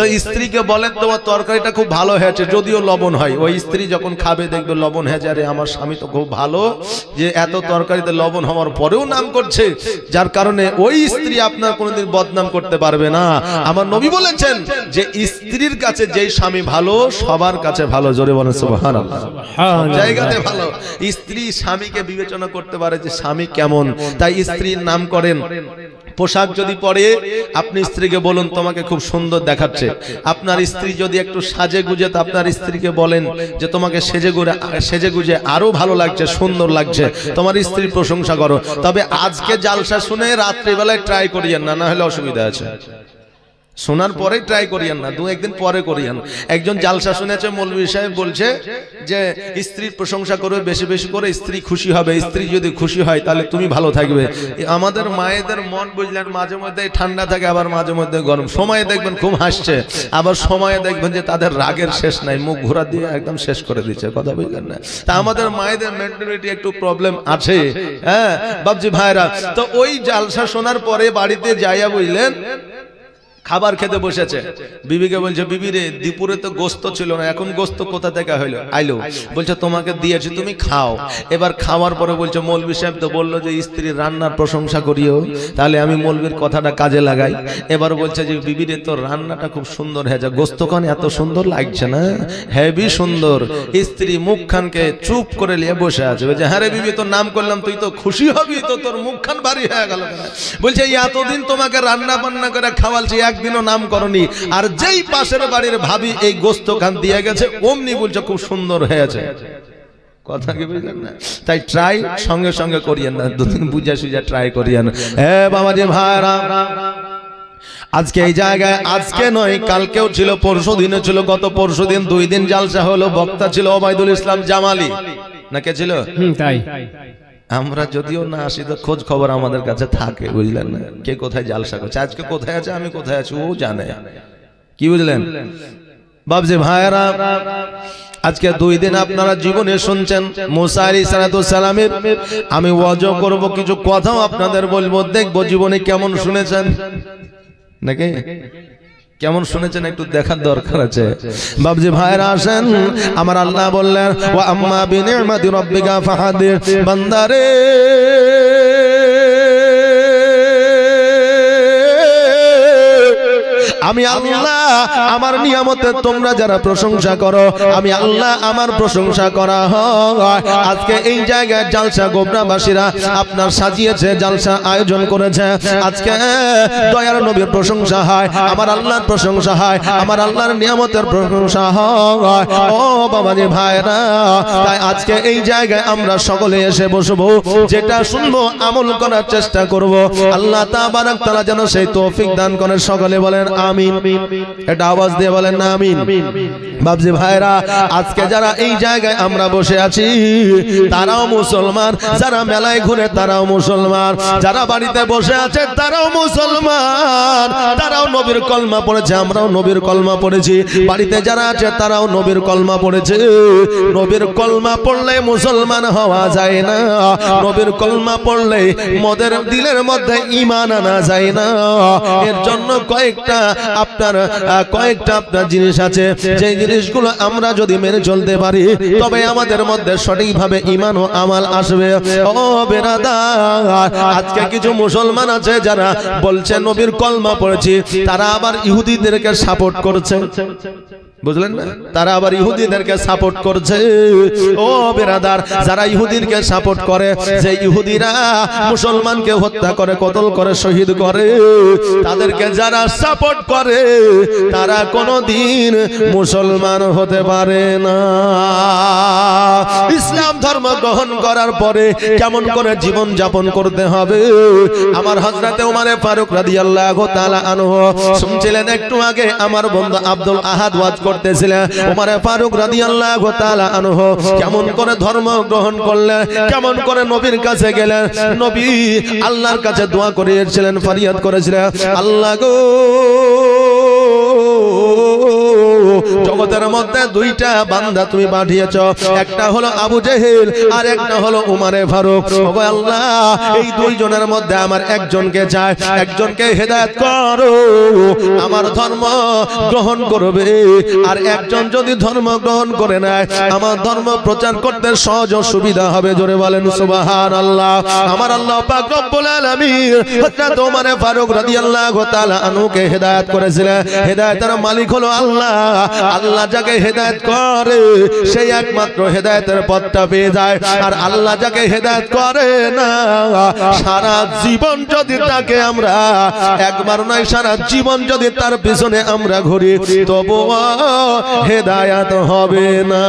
তো স্ত্রীকে বলেন তোমার তরকারিটা খুব ভালো হয়েছে, যদিও লবণ হয়। ওই স্ত্রী যখন খাবে দেখবে লবণ হয়েছে, আরে আমার স্বামী তো খুব ভালো যে এত তরকারিতে লবণ হওয়ার পরেও নাম করছে, যার কারণে ওই স্ত্রী আপনার কোনোদিন বদনাম করতে পারবে না। আমার নবী বলেছেন যে স্ত্রীর কাছে যেই স্বামী ভালো সবার কাছে ভালো। জোরে বলেন সুবহানাল্লাহ। সব জায়গাতে ভালো। স্ত্রী স্বামীকে বিবেচনা করতে পারে যে স্বামী কেমন, তাই স্ত্রীর নাম করেন। পোশাক যদি পরে আপনি স্ত্রীকে বলুন তোমাকে খুব সুন্দর দেখাচ্ছে। আপনার স্ত্রী যদি একটু সাজে গুজে, তো আপনার স্ত্রীকে বলেন যে তোমাকে সেজে গুজে আরো ভালো লাগছে, সুন্দর লাগছে, তোমার স্ত্রীর প্রশংসা করো। তবে আজকে জালসা শুনে রাত্রিবেলায় ট্রাই করিয়েন না, না হলে অসুবিধা আছে। শোনার পরে ট্রাই করিয়েন না, দু একদিন পরে করিয়েন। একজন জালসা শুনেছে, মৌলভী সাহেব বলছে যে স্ত্রীর প্রশংসা করবে বেশি বেশি করে, স্ত্রী খুশি হবে, স্ত্রী যদি খুশি হয় তাহলে তুমি ভালো থাকবে। আমাদের মায়েদের মন বুঝলেন মাঝে মধ্যে ঠান্ডা থাকে, আবার মাঝে মধ্যে গরম। সময়ে দেখবেন খুব হাসছে, আবার সময়ে দেখবেন যে তাদের রাগের শেষ নাই, মুখ ঘোরা দিয়ে একদম শেষ করে দিচ্ছে, কথা বুঝলেন না? তা আমাদের মায়েদের মেন্টালিটি একটু প্রবলেম আছে। হ্যাঁ বাবজি ভাইরা, তো ওই জালসা শোনার পরে বাড়িতে যাইয়া বুঝলেন খাবার খেতে বসেছে। বিবিকে বলছে বিবি রে দুপুরে তো গোস্ত ছিল না, এখন গোস্ত কোথা থেকে আইলো? বলছে তোমাকে দিয়েছি তুমি খাও। এবার খাওয়ার পরে বলছে মৌলভী সাহেব তো বললো যে স্ত্রীর রান্নার প্রশংসা করিও, তাহলে আমি মৌলভীর কথাটা কাজে লাগাই। এবার বলছে যে বিবি রে তোর রান্নাটা খুব সুন্দর হয়েছে, গোস্ত খান এত সুন্দর লাগছে না, হেভি সুন্দর। স্ত্রী মুখখানকে চুপ করে নিয়ে বসে আছে, বলছে হ্যাঁ রে বিবি তোর নাম করলাম, তুই তো খুশি হবি, তো তোর মুখখান ভারী হয়ে গেল। বলছে এতদিন তোমাকে রান্না বান্না করে খাওয়ালছি, একদিনও নাম করনি, আর যেই পাশের বাড়ির ভাবি এই গোস্ত খান দিয়ে গেছে অমনি বলছে খুব সুন্দর হয়েছে। কথা কি বুঝলেন না? তাই ট্রাই সঙ্গে সঙ্গে করিয়েন না, দুদিন বুঝা সুঝা ট্রাই করিয়েন। হে বাবাজি ভাইরা, আজকে এই জায়গায় আজকে নয় কালকেও ছিল, পরশু দিনে ছিল, গত পরশু দিন 2 দিন জালসা হলো। বক্তা ছিল ওবায়দুল ইসলাম জামালি, না কে ছিল? তাই আমরা যদিও না আসি তো খোঁজ খবর আমাদের কাছে থাকে, বুঝলেন না? কে কোথায় জালসা করছে, আজকে কোথায় আছে, আমি কোথায় আছি ও জানে, কি বুঝলেন বাবজি ভাইরা? আজকে 2 দিন আপনারা জীবনে শুনছেন মুসা আলাইহিস সালামের। আমি ওয়াজ করব, কিছু কথাও আপনাদের বলবো, দেখবো জীবনে কেমন শুনেছেন নাকি কেমন শুনেছেন একটু দেখার দরকার আছে। বাবজি ভাইরা আসেন, আমার আল্লাহ বললেন ওয়া আম্মা বিনি'মাতি রাব্বিকা ফাহাদিস, বান্দারে আমি আল্লাহ আমার নিয়ামতে তোমরা যারা প্রশংসা করো, আমি আল্লাহ আমার প্রশংসা করা হয়। আজকে এই জায়গায় জালসা গোবরাবাসীরা আপনার সাজিয়েছে, জালসা আয়োজন করেছে। আজকে দয়ার নবীর প্রশংসা হয়, আমার আল্লাহর প্রশংসা হয়, আমার আল্লাহর নিয়ামতের প্রশংসা হয়। ও বাবাজি ভাইরা, তাই আজকে এই জায়গায় আমরা সকলে এসে বসবো, যেটা শুনবো আমল করার চেষ্টা করব। আল্লাহ তাবারক তাআলা যেন সেই তৌফিক দান করেন। সকলে বলেন আমিন। এটা আওয়াজ দিয়ে বলেন না আমিন। বাবজি ভাইরা, আজকে যারা এই জায়গায় আমরা বসে আছি তারাও মুসলমান, যারা মেলায় ঘুরে তারাও মুসলমান, যারা বাড়িতে বসে আছে তারাও মুসলমান, তারাও নবীর কলমা পড়েছে, আমরাও নবীর কলমা পড়েছি। বাড়িতে যারা আছে তারাও নবীর কলমা পড়েছে। নবীর কলমা পড়লে মুসলমান হওয়া যায় না, নবীর কলমা পড়লে মদের দিলের মধ্যে ঈমান আনা যায় না। এর জন্য কয়েকটা আপনার জিনিস আছে, যে জিনিসগুলো আমরা যদি মেনে চলতে পারি তবে আমাদের মধ্যে সঠিকভাবে ঈমান ও আমাল আসবে। ও বেরাদার, আজকে কিছু মুসলমান আছে যারা বলছে নবীর কলমা পড়েছি, তারা আবার ইহুদিদেরকে সাপোর্ট করছে, বুঝলেন না? তারা আবার ইহুদিদেরকে সাপোর্ট করছে। ও বেরাদার, যারা ইহুদিদেরকে সাপোর্ট করে, যে ইহুদিরা মুসলমানকে হত্যা করে, কতল করে, শহীদ করে, তাদেরকে যারা সাপোর্ট করে তারা কোনোদিন মুসলমান হতে পারে না। ইসলাম ধর্ম গ্রহণ করার পরে কেমন করে জীবন যাপন করতে হবে, আমার হযরতে ওমর ফারুক রাদিয়াল্লাহু তাআলা আনহু শুনছিলেন একটু আগে, আমার বন্ধু আব্দুল আহাদ ওয়াজ করতেছিলেন। ওমর ফারুক রাদিয়াল্লাহু তাআলা আনহু কেমন করে ধর্ম গ্রহণ করলেন, কেমন করে নবীর কাছে গেলেন, নবী আল্লাহর কাছে দোয়া করেছিলেন, ফরিয়াদ করেছিলেন, আল্লাহ গো ওদের মধ্যে দুইটা বান্দা তুমি পাঠিয়েছো, একটা হলো আবু জেহেল আর একটা হলো উমারে ফারুক। ওগো আল্লাহ, এই দুইজনের মধ্যে আমার একজনকে চাই, একজনকে হেদায়েত করো, আমার ধর্ম গ্রহণ করবে। আর একজন যদি ধর্ম গ্রহণ করে নেয়, আমার ধর্ম প্রচার করতে সহজ সুবিধা হবে। জোরে বলেন সুবহানাল্লাহ। আমার আল্লাহ পাক রব্বুল আলামিন হযরত ওমর ফারুক রাদিয়াল্লাহু তাআলা আনহুকে হেদায়েত করেছিলেন। হেদায়েতের মালিক হলো আল্লাহ। আল্লাহ যাকে হেদায়েত করে সেই একমাত্র হেদায়েতের পথটা পেয়ে যায়। আর আল্লাহ যাকে হেদায়েত করে না, সারা জীবন যদি তাকে আমরা, একবার নয় সারা জীবন যদি তার পিছনে আমরা ঘুরি, তবুও হেদায়েত হবে না।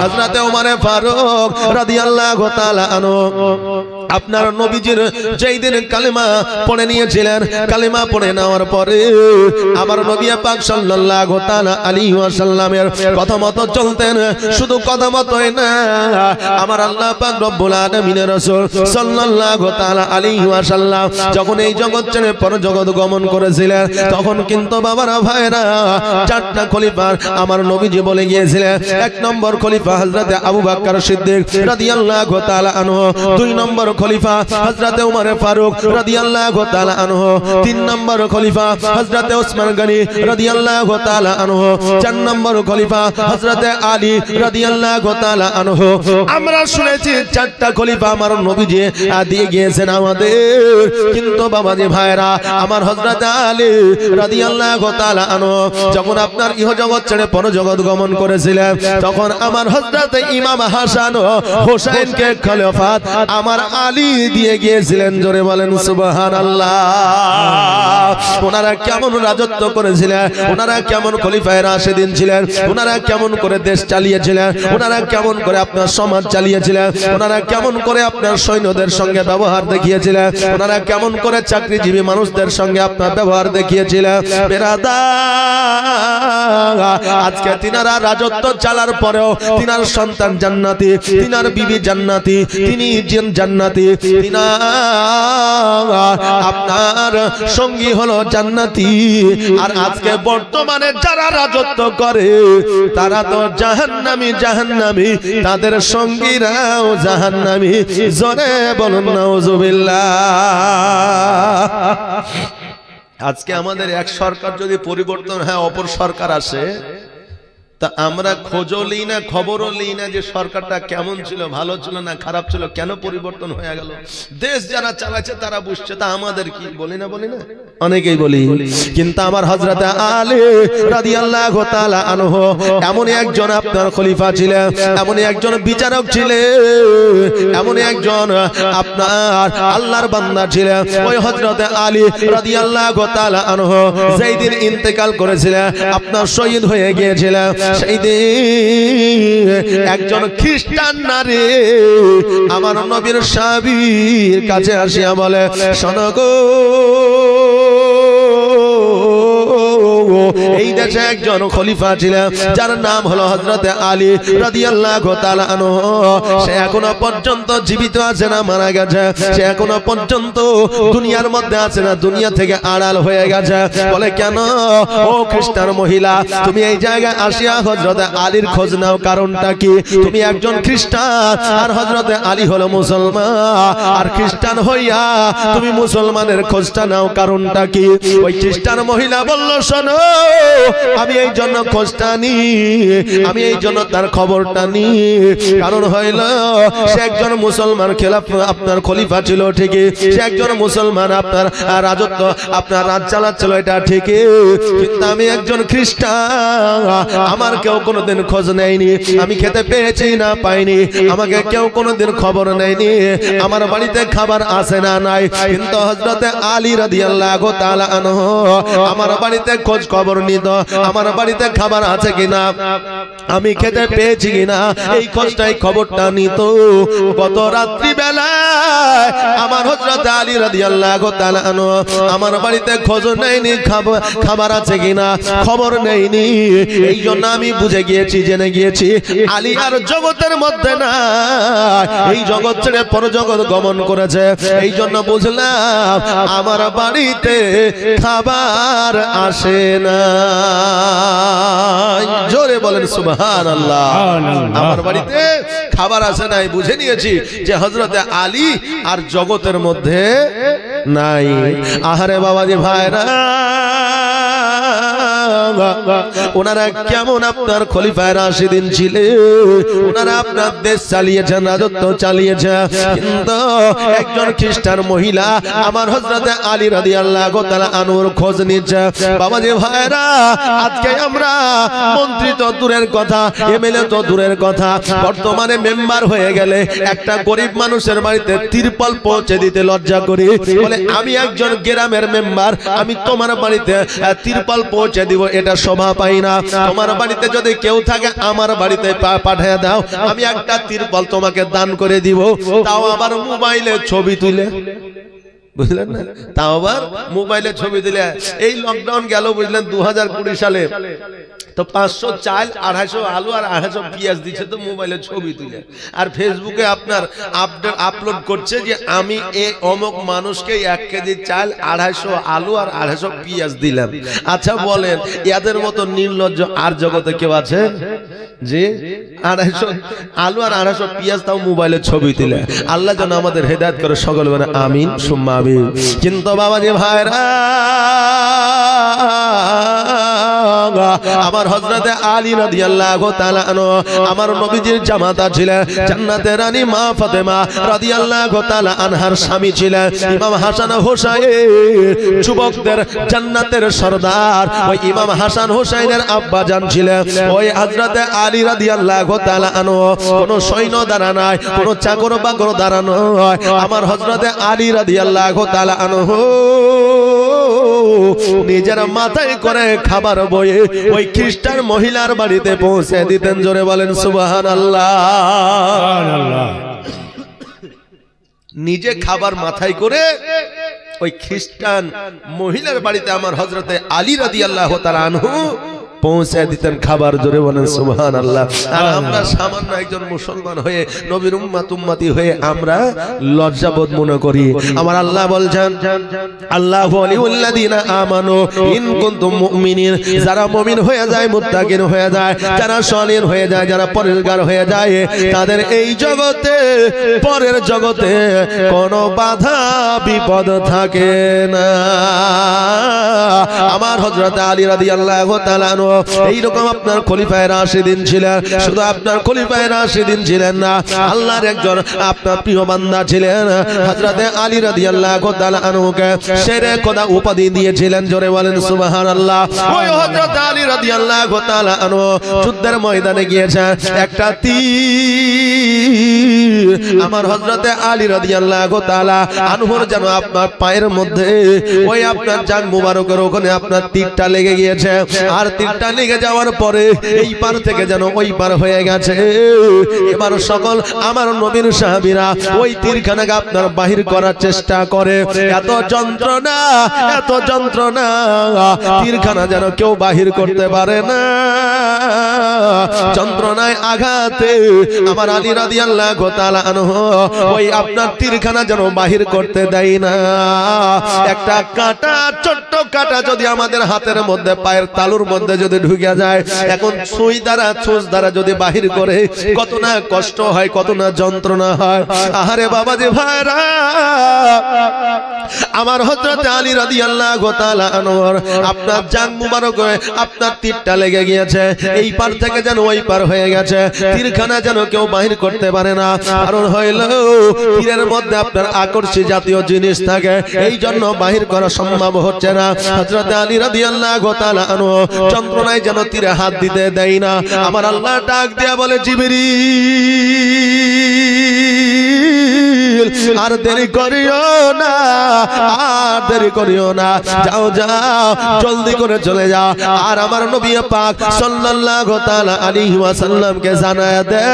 হযরত ওমর ফারুক রাদিয়াল্লাহু তাআলা আনহু আপনার নবীজির যেই দিন কালেমা পড়ে নিয়েছিলেন, কালেমা পড়ে নেওয়ার পরে আমার নবী পাক সাল্লাল্লাহু তাআলা আলাইহি ওয়াসাল্লামের কথা মতো চলতেন। শুধু কথা মতই না, আমার আল্লাহ পাক রব্বুল আলামিনের রাসূল সাল্লাল্লাহু তাআলা আলাইহি ওয়াসাল্লাম যখন এই জগৎ ছেড়ে পরজগৎ গমন করেছিলেন, তখন কিন্তু বাবারা ভাইরা চারটা খলিফার আমার নবীজি বলে গিয়েছিলেন। এক নম্বর খলিফা হযরত আবু বকর সিদ্দিক রাদিয়াল্লাহু তাআলা আনহু, দুই নম্বর খলিফা হযরত ওমর ফারুক রাদিয়াল্লাহু তাআলা আনহু, তিন নম্বর খলিফা হযরত ওসমান গনি রাদিয়াল্লাহু তাআলা আনহু, চার নম্বর খলিফা হযরত আলী রাদিয়াল্লাহু তাআলা আনহু। আমরা শুনেছি চারটা খলিফা আমার নবীজি দিয়ে গিয়েছেন আমাদের, কিন্তু বাবাজি ভাইরা আমার হযরত আলী রাদিয়াল্লাহু তাআলা আনহু যখন আপনার ইহজগৎ ছেড়ে পরজগৎ গমন করেছিলেন, তখন আমার হযরত ইমাম হাসান ও হোসেনকে খলিফাত আমার আলী দিয়ে গিয়েছিলেন। জোরে বলেন সুবহানাল্লাহ। ওনারা কেমন রাজত্ব করেছিলেন, ওনারা কেমন খলিফায়ে রাশিদিন ছিলেন, ওনারা কেমন করে দেশ চালিয়েছিলেন, ওনারা কেমন করে আপনার সমাজ চালিয়েছিলেন, ওনারা কেমন করে আপনার সৈন্যদের সঙ্গে ব্যবহার দেখিয়েছিলেন, ওনারা কেমন করে চাকরিজীবী মানুষদের সঙ্গে আপনার ব্যবহার দেখিয়েছিলেন। আজকে তিনারা রাজত্ব চালার পরেও তিনার সন্তান জান্নাতি, তিনার বিবি জান্নাতি, তিনি জান্নাতি, আপনার সঙ্গী হলো জান্নাতি। আর আজকে বর্তমানে যারা রাজত্ব করে তারা তো জাহান্নামী, জাহান্নামী, তাদের সঙ্গীরাও জাহান্নামী। জোরে বলুন নাউজুবিল্লাহ। আজকে আমাদের এক সরকার যদি পরিবর্তন হয়, অপর সরকার আসে, তা আমরা খোঁজও লই না, খবরও লই না যে সরকারটা কেমন ছিল, ভালো ছিল না খারাপ ছিল, কেন পরিবর্তন হয়ে গেল। দেশ যারা চালাচ্ছে তারা বুঝছে, তা আমাদের কি বলি না, বলি না, অনেকেই বলি। কিন্তু আমার হযরত আলী রাদিয়াল্লাহু তাআলা আনহু এমন একজন আপনার খলিফা ছিলেন, এমন একজন বিচারক ছিলেন, এমন একজন আপনার আল্লাহর বান্দা ছিলেন। ওই হযরত আলী রাদিয়াল্লাহু তাআলা আনহু যেই দিন ইন্তেকাল করেছিলেন, আপনার শহীদ হয়ে গিয়েছিলেন, সেই দিন একজন খ্রিস্টান নারী আমার নবীর সাহাবীর কাছে আসিয়া বলে, শোনো গো, এই দেশে একজন খলিফা ছিলেন যার নাম হলো হযরত আলী রাদিয়াল্লাহু তাআলা আনহু। সে এখনো পর্যন্ত জীবিত আছে না মারা গেছে? সে এখনো পর্যন্ত দুনিয়ার মধ্যে আছে না দুনিয়া থেকে আড়াল হয়ে গেছে? বলে, কেন ও খ্রিস্টান মহিলা, তুমি এই জায়গায় আসিয়া হযরত আলীর খোঁজ নাও, কারণটা কি? তুমি একজন খ্রিস্টান আর হযরত আলী হলো মুসলমান, আর খ্রিস্টান হইয়া তুমি মুসলমানের খোঁজটা নাও, কারণটা কি? ওই খ্রিস্টান মহিলা বলল, শোনো, আমি এই জন্য খোঁজটা নি, আমি এই জন্য তার খবরটা নি, কারণ হইল সে একজন মুসলমান খেলাফ আপনার খলিফা ছিল ঠিকই, সে একজন মুসলমান আপনার রাজত্ব আপনার রাজ চালাচ্ছিল, এটা ঠিকই, কিন্তু আমি একজন খ্রিস্টান, আমার কেউ কোনোদিন খোঁজ নেয়নি, আমি খেতে পেয়েছি না পাইনি, আমাকে কেউ কোনোদিন খবর নেয়নি, আমার বাড়িতে খাবার আসে না নাই, কিন্তু হযরত আলী রাদিয়াল্লাহু তাআলা আনহু আমার বাড়িতে খোঁজ খবর নিত, আমার বাড়িতে খাবার আছে কিনা, আমি খেতে পেয়েছি কিনা এই খোঁজটাই খবরটা নিত। গত রাত্রি বেলায় আমার হযরত আলী রাদিয়াল্লাহু তাআলা আনহু আমার বাড়িতে খোঁজ নেয়নি, খাবার আছে কিনা খবর নেয়নি। এই জন্য আমি বুঝে গিয়েছি, জেনে গিয়েছি আলী আর জগতের মধ্যে না, এই জগৎ ছেড়ে পরজগৎ গমন করেছে। এই জন্য বুঝলাম আমার বাড়িতে খাবার আসে না। জোরে বলেন সুবহানাল্লাহ। আমার বাড়িতে খাবার আসে নাই, বুঝে নিয়েছি যে হযরত আলী আর জগতের মধ্যে নাই। আহারে বাবাজি ভাইরা, ওনারা কেমন আপনার খলিফায়ে রাশিদিন ছিলেন, ওনারা আপনার দেশ চালিয়েছেন, রাজত্ব চালিয়েছেন। কিন্তু একজন খ্রিস্টান মহিলা আমার হযরত আলী রাদিয়াল্লাহু তাআলা আনহুর খোঁজ নিচ্ছে। বাবাজি ভাইরা, আজকে আমরা মন্ত্রী তো দূরের কথা, এমএলএ তো দূরের কথা, বর্তমানে মেম্বার হয়ে গেলে একটা গরিব মানুষের বাড়িতে তিরপল পৌঁছে দিতে লজ্জা করি। বলে আমি একজন গ্রামের মেম্বার, আমি তোমার বাড়িতে তিরপল পৌঁছে দিব, এটা শোভা পাই না। তোমার বাড়িতে যদি কেউ থাকে আমার বাড়িতে পাঠিয়ে দাও, আমি একটা তিরপল তোমাকে দান করে দিব। তাও আবার মোবাইলে ছবি তুলে, বুঝলেন না, তাও আবার মোবাইলে ছবি তুলে। এই লকডাউন গেল বুঝলেন 2020 সালে, তো 500 চাল, 250 আলু আর 250 পেঁয়াজ দিচ্ছে তো মোবাইলে ছবি তুলে, আর ফেসবুকে আপনার আপলোড করছে যে আমি এই অমুক মানুষকে 1 কেজি চাল, 250 আলু আর 250 পেঁয়াজ দিলাম। আচ্ছা বলেন, এদের মতো নির্লজ্জ আর জগতে কেউ আছে? যে 250 আলু আর 250 পেঁয়াজ তাও মোবাইলে ছবি তুলে। আল্লাহ যেন আমাদের হেদায়েত করে, সকল বলে আমিন সুম্মা আমিন। কিন্তু বাবাজি ভাইরা, আমার হযরত আলী রাদিয়াল্লাহু তাআলা আনহু আমার নবীজির জামাতা ছিলেন, জান্নাতের রানী মা ফাতেমা রাদিয়াল্লাহু তাআলা আনহার স্বামী ছিলেন। ইমাম হাসান হোসেন যুবকদের জান্নাতের সরদার, ওই ইমাম হাসান হোসেনের আব্বা জান ছিলেন ওই হযরত আলী রাদিয়াল্লাহু তাআলা আনহু। কোন সৈন্য দ্বারা নয়, কোন চাকর বাকর দ্বারা নয়, আমার হযরত আলী রাদিয়াল্লাহু তাআলা আনহু নিজের মাথায় করে খাবার বয়ে ওই খ্রিস্টান মহিলার বাড়িতে পৌঁছে দিতেন। জোরে বলেন সুবহানাল্লাহ। নিজে খাবার মাথায় করে ওই খ্রিস্টান মহিলার বাড়িতে আমার হযরতে আলী রাদিয়াল্লাহু তাআলা আনহু পৌঁছে দিতেন খাবার। জোরে বলেন সুবহানাল্লাহ। আর আমরা সামান্য একজন মুসলমান হয়ে, নবীর উম্মতি হয়ে আমরা লজ্জাবোধ মনে করি। আমার আল্লাহ বলছেন, আল্লাহু ওয়ালিউল্লাযিনা আমানু ইন কুনতুম মুমিনিন, যারা মুমিন হয়ে যায়, মুত্তাকিন হয়ে যায়, যারা সলিহ হয়ে যায়, যারা পরেজগার হয়ে যায়, তাদের এই জগতে পরের জগতে কোনো বাধা বিপদ থাকে না। আমার হযরত আলী রাদিয়াল্লাহু তাআলা এইরকম আপনার খলিফায়ে রাশিদিন ছিলেন। শুধু আপনার খলিফায়ে রাশিদিন ছিলেন না, আল্লাহর একজন আপনার প্রিয় বান্দা ছিলেন। হযরত আলী রাদিয়াল্লাহু তাআলা আনহুকে শেরে খোদা উপাধি দিয়েছিলেন। জোরে বলেন সুবহানাল্লাহ। ওই হযরত আলী রাদিয়াল্লাহু তাআলা আনহু যুদ্ধের ময়দানে গিয়েছেন, একটা তীর আমার হযরত আলী রাদিয়াল্লাহু তাআলা আনহুর যেন আপনার পায়ের মধ্যে, ওই আপনার জান মুবারকের ওখানে আপনার তীরটা লেগে গিয়েছে। আর তীরটা লেগে যাওয়ার পরে এই পার থেকে যেন ওই পার হয়ে গেছে। এবার সকল আমার নবীর সাহাবীরা ওই তীরখানাকে আপনার বাহির করার চেষ্টা করে। এত যন্ত্রণা, এত যন্ত্রণা, তীরখানা যেন কেউ বাহির করতে পারে না। যন্ত্রণায় আঘাতে আমার আলী রাদিয়াল্লাহু তাআলা আনহু ওই আপনার তীরখানা যেন বাহির করতে দেয় না। একটা কাঁটা, ছোট্ট কাঁটা যদি আমাদের হাতের মধ্যে, পায়ের তালুর মধ্যে যদি ঢুকে যায়, এখন সুই দ্বারা, ছুঁচ দ্বারা যদি বাহির করে, কত না কষ্ট হয়, কত না যন্ত্রণা হয়। আহারে বাবাজি ভাইরা, আমার হযরত আলী রাদিয়াল্লাহু তাআলা আনহুর আপনার জান মুবারক আপনার তীরটা লেগে গিয়েছে, এই পার থেকে যেন ওই পার হয়ে গেছে। তীরখানা যেন কেউ বাহির করতে পারে না, কারণ হইল তীরের মধ্যে আপনার আকর্ষী জাতীয় জিনিস থাকে, এই জন্য বাহির করা সম্ভব হচ্ছে না। হযরত আলী রাদিয়াল্লাহু তাআলা আনহু যন্ত্রণায় যেন তীরে হাত দিতে দেয় না। আমার আল্লাহ ডাক দিয়া বলে, জিবরিল আর দেরি করিও না, আর দেরি করিও না, যাও যাও জলদি করে চলে যাও। আর আমার নবী পাক সাল্লাল্লাহু তাআলা আলাইহি ওয়াসাল্লামকে জানায় দাও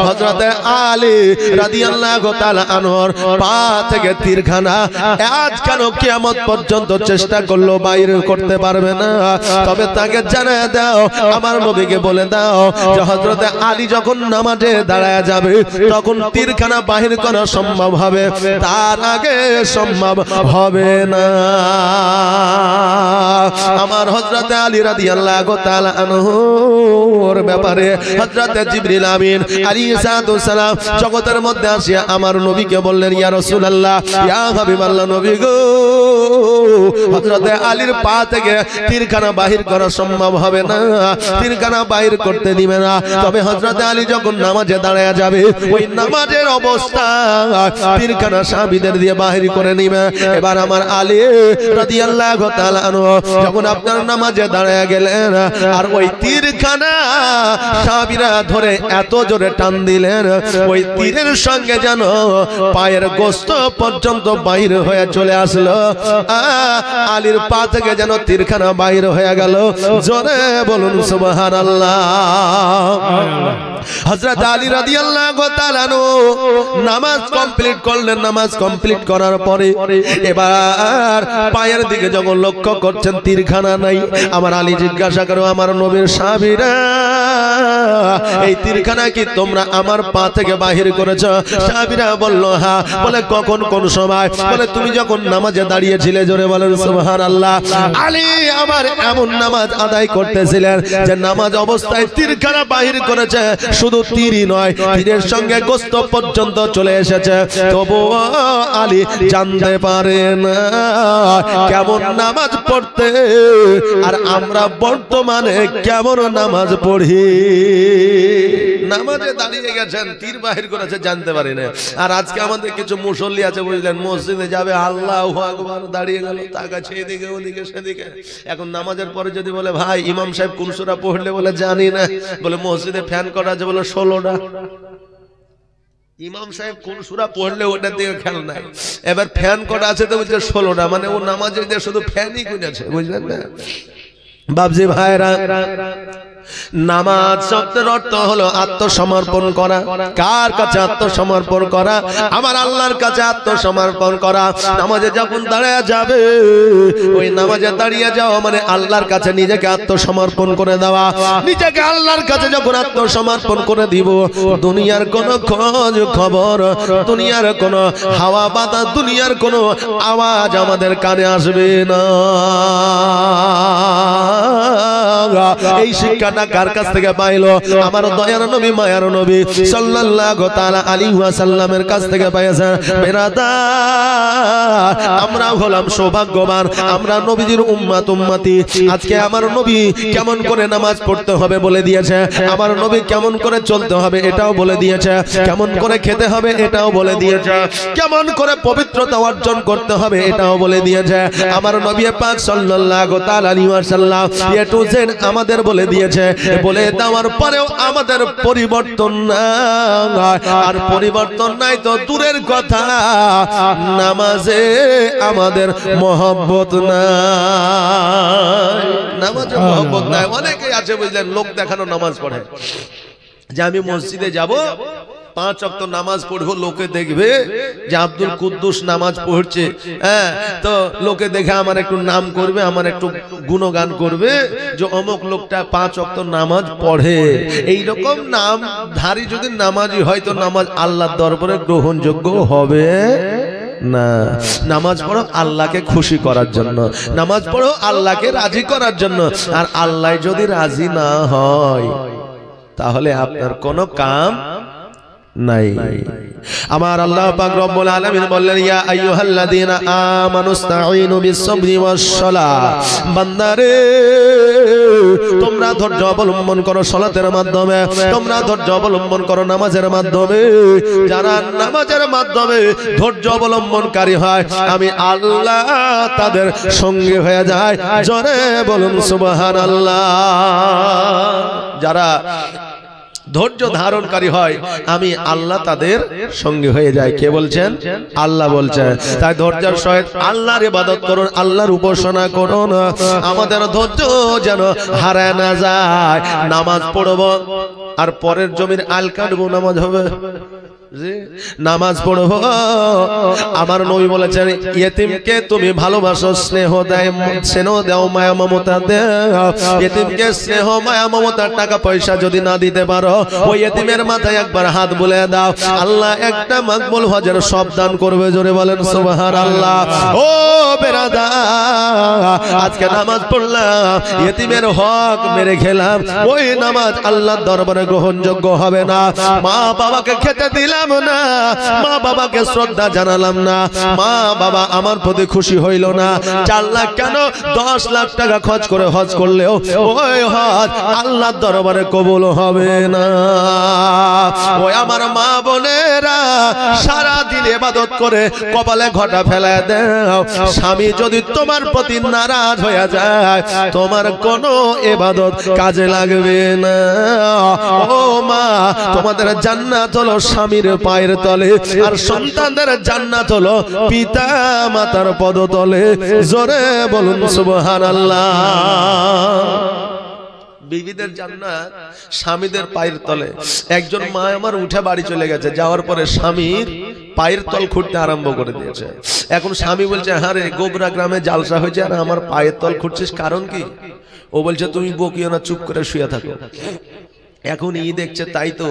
হযরতে আলী রাদিয়াল্লাহু তাআলা আনহুর পা থেকে তীরখানা আজ কেন কিয়ামত পর্যন্ত চেষ্টা করলো বাইরে করতে পারবে না। তবে তাকে জানায় দাও, আমার নবীকে বলে দাও যে হযরতে আলী যখন নামাজে দাঁড়ায় যাবে তখন তীরখানা বাহির করা সম্ভব হবে, তার আগে সম্ভব হবে না। আমার হযরতে আলী রাদিয়াল্লাহু তাআলা আনহুর ব্যাপারে হযরতে জিবরিল আমিন আলাইহিস সালাম জগতের মধ্যে আসিয়া আমার নবীকে বললেন, ইয়া রাসূলুল্লাহ, ইয়া হাবিবাল্লাহ, নবী গো, হযরতে আলীর পা থেকে তীরখানা বাহির করা সম্ভব হবে না, তীরখানা বাহির করতে দিবে না। তবে হযরতে আলী যখন নামাজে দাঁড়ায় যাবে ওই নামাজের অবস্থা তীরখানা সাহাবীদের দিয়ে বাহির করে নিবে। এবার আমার আলী রাদিয়াল্লাহু তাআলা আনহু যখন আপনার নামাজে দাঁড়ায় গেলেন আর ওই তীরখানা সাহাবীরা ধরে এত জোরে টান দিলেন ওই তীরের সঙ্গে যেন পায়ের গোশত পর্যন্ত বাইরে হয়ে চলে আসলো। আলীর পা থেকে যেন তীরখানা বাইরে হয়ে গেল। জোরে বলুন সুবহানাল্লাহ। হযরত আলী রাদিয়াল্লাহু তাআলা নামাজ কমপ্লিট করলেন। নামাজ কমপ্লিট করার পরে এবার পায়ের দিকে যখন লক্ষ্য করছেন তীরখানা নাই, আমার আলী জিজ্ঞাসা করো, আমার নবীর সাহাবীরা এই তীরখানা কি তোমরা আমার পা থেকে বাহির করেছো? সাহাবীরা বলল হ্যাঁ। বলে কখন, কোন সময়? বলে তুমি যখন নামাজে দাঁড়িয়েছিলে। জোরে বলেন সুবহানাল্লাহ। আলী আমার এমন নামাজ আদায় করতেছিলেন যে নামাজ অবস্থায় তীরখানা বাহির করেছে। শুধু তীরই নয়, তীরের সঙ্গে গোশত পর্যন্ত চলে এসেছে। তবুও আলী জানতে পারে না কেমন নামাজ পড়তে আর আমরা বর্তমানে কেমন নামাজ পড়ি। নামাজে দাঁড়িয়ে গেছেন, তীর বাহির করেছে, জানতে পারি না। আর আজকে আমাদের কিছু মুসল্লি আছে বুঝলেন, মসজিদে যাবে আল্লাহু আকবার, দাঁড়িয়ে গেল, তাকাচ্ছে এদিকে ওদিকে সেদিকে। এখন নামাজের পরে যদি বলে ভাই ইমাম সাহেব কোন সূরা পড়লে, বলে জানি না। বলে মসজিদে ফ্যান করা আছে, বলে 16টা। ইমাম সাহেব কোন সূরা পড়লে ওটার দিকে খেয়াল নাই। এবার ফ্যান করা আছে তো বলছে 16টা, মানে ও নামাজে দিয়ে শুধু ফ্যানই কিনেছে, বুঝলেন না বাবজি ভাইরা। নামাজ শব্দের অর্থ হলো আত্মসমর্পণ করা। কার কাছে আত্মসমর্পণ করা? আমার আল্লাহর কাছে আত্মসমর্পণ করা। নামাজে যখন দাঁড়িয়ে যাবে ওই নামাজে দাঁড়িয়ে যাওয়া মানে আল্লাহর কাছে নিজেকে আত্মসমর্পণ করে দেওয়া। নিজেকে আল্লাহর কাছে যখন আত্মসমর্পণ করে দিব, দুনিয়ার কোনো খোঁজ খবর, দুনিয়ার কোনো হাওয়া বাতাস, দুনিয়ার কোনো আওয়াজ আমাদের কানে আসবে না। এই শিক্ষাটা কার কাছ থেকে পাইলো? আমার দয়ার নবী মায়ার নবী সাল্লাল্লাহু তাআলা আলাইহি ওয়াসাল্লামের কাছ থেকে পাইছেন। বেরাদার, আমরা হলাম সৌভাগ্যবান, আমরা নবীজির উম্মত উম্মতি। আজকে আমার নবী কেমন করে নামাজ পড়তে হবে বলে দিয়েছে, আমার নবী কেমন করে চলতে হবে এটাও বলে দিয়েছে, কেমন করে খেতে হবে এটাও বলে দিয়েছে, কেমন করে পবিত্রতা অর্জন করতে হবে এটাও বলে দিয়েছে। আমার নবী পাক সাল্লাল্লাহু তাআলা আলাইহি ওয়াসাল্লাম এ টু জেড আমাদের বলে দিয়েছে। বলে দেওয়ার পরেও আমাদের পরিবর্তন নাই। আর পরিবর্তন নাই তো দূরের কথা, নামাজে আমাদের মহব্বত নাই। নামাজে মহব্বত নাই। অনেকেই আছে বুঝলেন, লোক দেখানো নামাজ পড়ে, যে আমি মসজিদে যাব, 5 ওয়াক্ত নামাজ পড়বো, লোকে দেখবে যে আব্দুল কুদ্দুস নামাজ পড়ছে, হ্যাঁ, তো লোকে দেখে আমার একটু নাম করবে, আমার একটু গুণগান করবে যে অমুক লোকটা 5 ওয়াক্ত নামাজ পড়ে। এইরকম নাম ধারী যদি নামাজি হয় তো নামাজ আল্লাহর দরবারে গ্রহণযোগ্য হবে না। নামাজ পড়ো আল্লাহকে খুশি করার জন্য, নামাজ পড়ো আল্লাহকে রাজি করার জন্য। আর আল্লাহ যদি রাজি না হয় তাহলে আপনার কোনো কাম নাই। আমার আল্লাহ পাক রব্বুল আলামিন বললেন, ইয়া আইয়ুহাল্লাযীনা আমানুস্তাঈনু বিস-সাবরি ওয়াস-সালাহ। বান্দারে, তোমরা ধৈর্য অবলম্বন করো সালাতের মাধ্যমে, তোমরা ধৈর্য অবলম্বন করো নামাজের মাধ্যমে। যারা নামাজের মাধ্যমে ধৈর্য অবলম্বনকারী হয়, আমি আল্লাহ তাদের সঙ্গে হয়ে যায়। জোরে বলুন সুবহানাল্লাহ। যারা ধৈর্য ধারণকারী হয়, আমি আল্লাহ তাদের সঙ্গে হয়ে যায়। কে বলছেন? আল্লাহ বলছেন। তাই ধৈর্যের সহিত আল্লাহর ইবাদত করুন, আল্লাহর উপাসনা করুন, আমাদের ধৈর্য যেন হারায় না যায়। নামাজ পড়ব আর পরের জমির আল কাটবো, নামাজ হবে? নামাজ পড়বো। আমার নবী বলেছেন, ইয়েতিমকে তুমি ভালোবাসো, স্নেহ দাও, মায়া মমতা দাও। ইয়েতিমকে স্নেহ মায়া মমতা টাকা পয়সা যদি না দিতে পারো, ওই ইয়েতিমের মাথায় একবার হাত বুলিয়ে দাও, আল্লাহ একটা মাকবুল হজের সব দান করবে। জোরে বলেন সুবহানাল্লাহ। ও বেরাদার, আজকে নামাজ পড়লাম, ইয়েতিমের হক মেরে খেলাম, ওই নামাজ আল্লাহর দরবারে গ্রহণযোগ্য হবে না। মা বাবাকে খেতে দিলাম না, মা বাবাকে শ্রদ্ধা জানালাম না, মা বাবা আমার প্রতি খুশি হইল না। 4 লাখ কেন 10 লাখ টাকা খরচ করে হজ করলেও ওই হজ আল্লাহর দরবারে কবুল হবে না। ওই আমার মা বোনেরা সারা দিন ইবাদত করে কপালে ঘটা ফেলায় দাও। স্বামী যদি তোমার প্রতি নারাজ হয়ে যায়, তোমার কোনো ইবাদত কাজে লাগবে না। ও মা, তোমাদের জান্নাত হলো স্বামীর পায়ের তলে, আর সন্তানদের জান্নাত হলো পিতা মাতার পদতলে। জোরে বলুন সুবহানাল্লাহ। বিবিদের জান্নাত স্বামীদের পায়ের তলে। একজন মা আমার উঠে বাড়ি চলে গেছে, যাওয়ার পরে স্বামীর পায়ের তল খুঁড়তে আরম্ভ করে দিয়েছে। এখন স্বামী বলছে, হ্যাঁ রে, গোবরা গ্রামে জালসা হয়েছে আর আমার পায়ের তল খুঁড়ছিস, কারণ কি? ও বলছে, তুমি বকিও না, চুপ করে শুয়ে থাকো। এখন ই দেখছে, তাই তো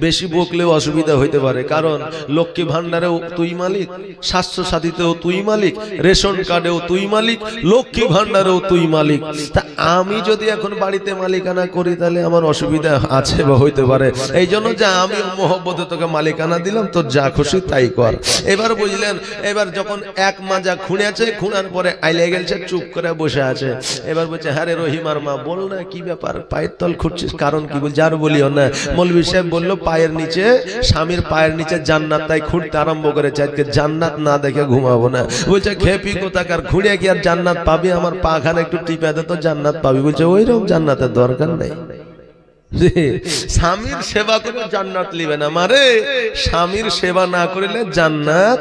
বেশি বকলেও অসুবিধা হইতে পারে, কারণ লক্ষ্মী ভান্ডারেও তুই মালিক, স্বাস্থ্য সাথীতেও তুই মালিক, রেশন কার্ডেও তুই মালিক, লক্ষ্মী ভান্ডারেও তুই মালিক। তা আমি যদি এখন বাড়িতে মালিকানা করি, তাহলে আমার অসুবিধা আছে বা হইতে পারে। এই জন্য যে আমি মহব্বতে তোকে মালিকানা দিলাম, তোর যা খুশি তাই কর। এবার বুঝলেন, এবার যখন এক মাজা খুঁড়েছে, খুঁড়ার পরে আইলে গেছে, চুপ করে বসে আছে। এবার বলছে, হ্যাঁ রে রহিমার মা, বল না কি ব্যাপার, পায়ের তল খুঁড়ছিস, কারণ কি? বলছে, আর বলিও না, মৌলভী সাহেব বললো পায়ের নিচে, স্বামীর পায়ের নিচে জান্নাত, তাই খুঁড়তে আরম্ভ করেছে। আজকে জান্নাত না দেখে ঘুমাবো না। বলছে, খেপি কোথাকার, খুঁড়ে কি আর জান্নাত পাবি? আমার পা খানে একটু টিপে দে তো জান্নাত পাবি। বলছে, ওইরকম জান্নাতের দরকার নেই। স্বামীর সেবা করে জান্নাত লিবে না, মারে স্বামীর সেবা না করিলে জান্নাত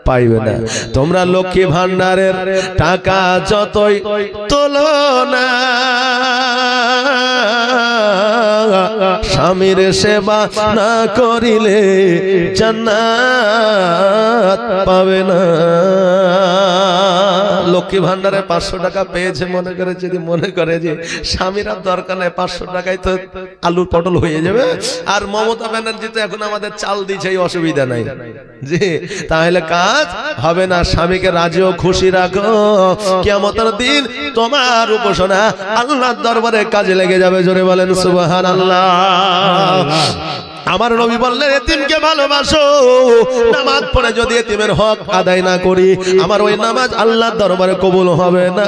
পাইবে না। তোমরা লক্ষ্মী ভান্ডারের টাকা যতই তোলো না, স্বামীর সেবা না করিলে জান্নাত পাবে না। লক্ষ্মী ভান্ডারে 500 টাকা পেয়েছে মনে করে, যদি মনে করে যে স্বামীর আর দরকার নাই, 500 টাকায় তো আলুর পটল হয়ে যাবে, আর মমতা ব্যানার্জি তো এখন আমাদের চাল দিচ্ছে, এই অসুবিধা নাই, জি, তাহলে কাজ হবে না। স্বামীকে রাজি ও খুশি রাখো, কিয়ামতের দিন তোমার উপাসনা আল্লাহর দরবারে কাজে লেগে যাবে। জোরে বলেন সুবহানাল্লাহ। আমার নবী বললেন, এতিমকে ভালোবাসো, নামাজ পড়ে যদি এতিমের হক আদায় না করি, আমার ওই নামাজ আল্লাহর দরবারে কবুল হবে না।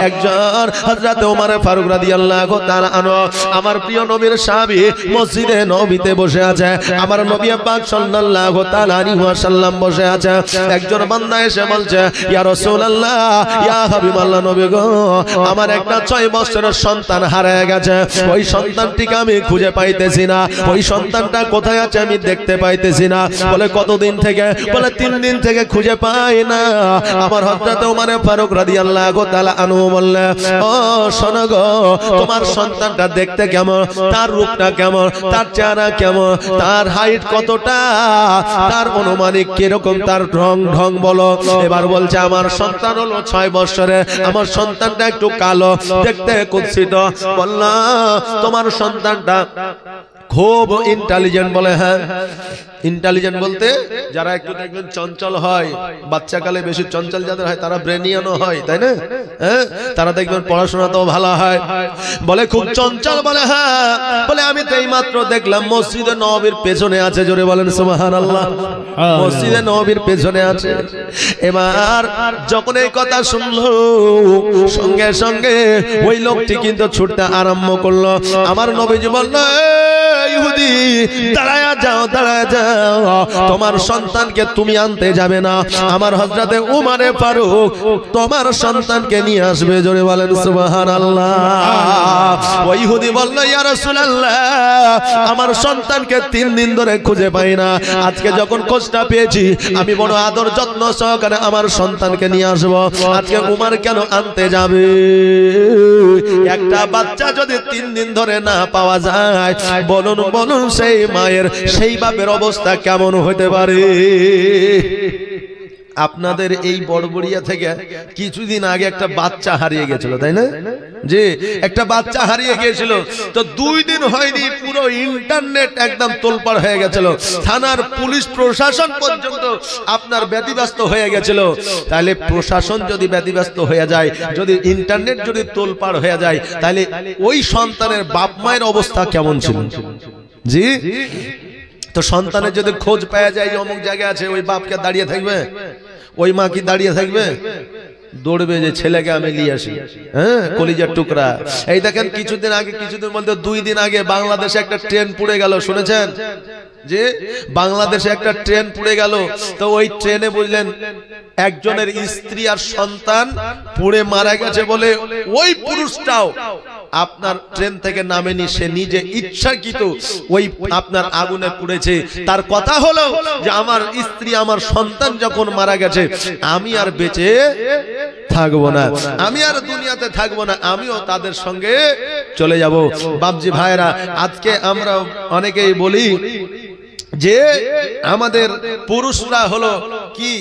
একজন হযরত ওমর ফারুক রাদিয়াল্লাহু তাআলা আনহু, আমার প্রিয় নবীর সাহাবী, মসজিদে নববীতে বসে আছে। আমার নবী পাক সাল্লাল্লাহু তাআলা আলাইহি ওয়াসাল্লাম বসে আছে। একজন বান্দা এসে বলছে, ইয়া রাসূলুল্লাহ, ইয়া হাবিবাল্লাহ, নবী গো, আমার একটা 6 বছরের সন্তান হারিয়ে গেছে, ওই সন্তানটিকে আমি খুঁজে পাইতেছি না, ওই সন্তানটা কোথায় আছে আমি দেখতে পাইতেছি না। বলে, কতদিন থেকে? বলে, 3 দিন থেকে খুঁজে পাই না। আমার হযরত ওমর ফারুক রাদিয়াল্লাহু তাআলা আনহু বললেন, ও শোনো গো, তোমার সন্তানটা দেখতে কেমন, তার রূপটা কেমন, তার চেহারা কেমন, তার হাইট কতটা, তার অনুমানিক কিরকম, তার ঢং বলো। এবার বলছে, আমার সন্তান হলো 6 বছরের, আমার সন্তানটা একটু কালো, দেখতে কুৎসিত। বললাম, তোমার সন্তানটা খুব ইন্টেলিজেন্ট। বলে, হ্যাঁ ইন্টেলিজেন্ট বলতে যারা একটু দেখবেন চঞ্চল হয়, বাচ্চাকালে বেশি চঞ্চল যাদের হয় তারা ব্রেনিয়ানও হয়, তাই না? হ্যাঁ, তারা দেখবেন পড়াশোনাতেও ভালো হয়। বলে, খুব চঞ্চল। বলে, হ্যাঁ। বলে, আমি তো এই মাত্র দেখলাম মসজিদে নববীর পেছনে আছে। জোরে বলেন সুবহানাল্লাহ। মসজিদে নববীর পেছনে আছে। এবার যখন এই কথা শুনলো, সঙ্গে সঙ্গে ওই লোকটি কিন্তু ছুটতে আরম্ভ করলো। আমার নবীজি বলল, ইহুদি, দাঁড়ায়া যাও, দাঁড়ায়া যাও, তোমার সন্তানকে তুমি আনতে যাবে না, আমার হযরতে উমারে ফারুক তোমার সন্তানকে নিয়ে আসবে। জোরে বলেন সুবহানাল্লাহ। ওই ইহুদি বলল, ইয়া রাসূলুল্লাহ, আমার সন্তানকে 3 দিন ধরে খুঁজে পাই না, আজকে যখন খোঁজটা পেয়েছি আমি বড় আদর যত্ন সহকারে আমার সন্তানকে নিয়ে আসবো। আজকে উমার কেন আনতে যাবে? একটা বাচ্চা যদি 3 দিন ধরে না পাওয়া যায়, বলুন বলুন সেই মায়ের সেই বাপের অবস্থা কেমন হতে পারে? আপনাদের এই বড়বড়িয়া থেকে কিছুদিন আগে একটা বাচ্চা হারিয়ে গেছিল, তাই না? যে একটা বাচ্চা হারিয়ে গিয়েছিল, তো 2 দিন হয়নি পুরো ইন্টারনেট একদম তোলপাড় হয়ে গেছিল, থানার পুলিশ প্রশাসন পর্যন্ত আপনার ব্যতিব্যস্ত হয়ে গেছিল। তাহলে প্রশাসন যদি ব্যতিব্যস্ত হয়ে যায়, যদি ইন্টারনেট যদি তোলপাড় হয়ে যায়, তাহলে ওই সন্তানের বাপ মায়ের অবস্থা কেমন ছিল? জি, তো সন্তানের যদি খোঁজ পাওয়া যায় যে অমুক জায়গায় আছে, ওই বাপকে দাঁড়িয়ে থাকবে? ওই মা কি দাঁড়িয়ে থাকবে? দৌড়বে যে ছেলেকে আমি নিয়ে আসি, হ্যাঁ, কলিজার টুকরা। এই দেখেন কিছুদিন আগে, কিছুদিন বলতে 2 দিন আগে বাংলাদেশে একটা ট্রেন পুড়ে গেল, শুনেছেন? যে বাংলাদেশে একটা ট্রেন পুড়ে গেল, তো ওই ট্রেনে বুঝলেন একজনের স্ত্রী আর সন্তান পুড়ে মারা গেছে বলে ওই পুরুষটাও আপনার ট্রেন থেকে নামেনি, সে নিজে ইচ্ছাকৃত ওই আপনার আগুনে পুড়েছে। তার কথা হলো যে আমার স্ত্রী আমার সন্তান যখন মারা গেছে, আমি আর বেঁচে থাকবো না, আমি আর দুনিয়াতে থাকবো না, আমিও তাদের সঙ্গে চলে যাব। বাপজি ভাইরা, আজকে আমরা অনেকেই বলি যে আমাদের পুরুষরা হলো কি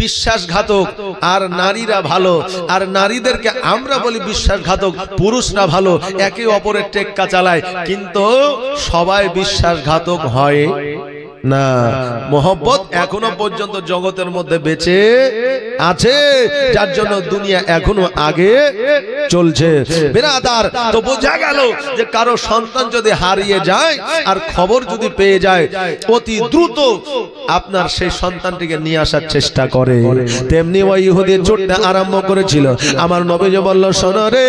বিশ্বাসঘাতক আর নারীরা ভালো, আর নারীদেরকে আমরা বলি বিশ্বাসঘাতক, পুরুষরা ভালো, একে অপরের টেক্কা চালায়। কিন্তু সবাই বিশ্বাসঘাতক হয় না। মোহব্বত এখনো পর্যন্ত জগতের মধ্যে বেঁচে আছে, যার জন্য দুনিয়া এখনো আগে চলছে। বিরাদার, তো বোঝা গেল যে কারো সন্তান যদি হারিয়ে যায় আর খবর যদি পেয়ে যায়, অতি দ্রুত আপনার সেই সন্তানটিকে নিয়ে আসার চেষ্টা করে। তেমনি ওই ইহুদি ছুটতে আরম্ভ করেছিল। আমার নবীজি বলল, শোনো রে,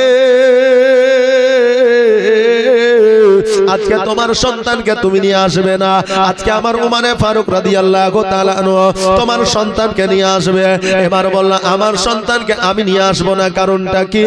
আজকে তোমার সন্তানকে তুমি নিয়ে আসবে না, আজকে আমার উমারে ফারুক রাদিয়াল্লাহু তাআলা আনহু তোমার সন্তানকে নিয়ে আসবে। এবার বলল, আমার সন্তানকে আমি নিয়ে আসবো না, কারণটা কি?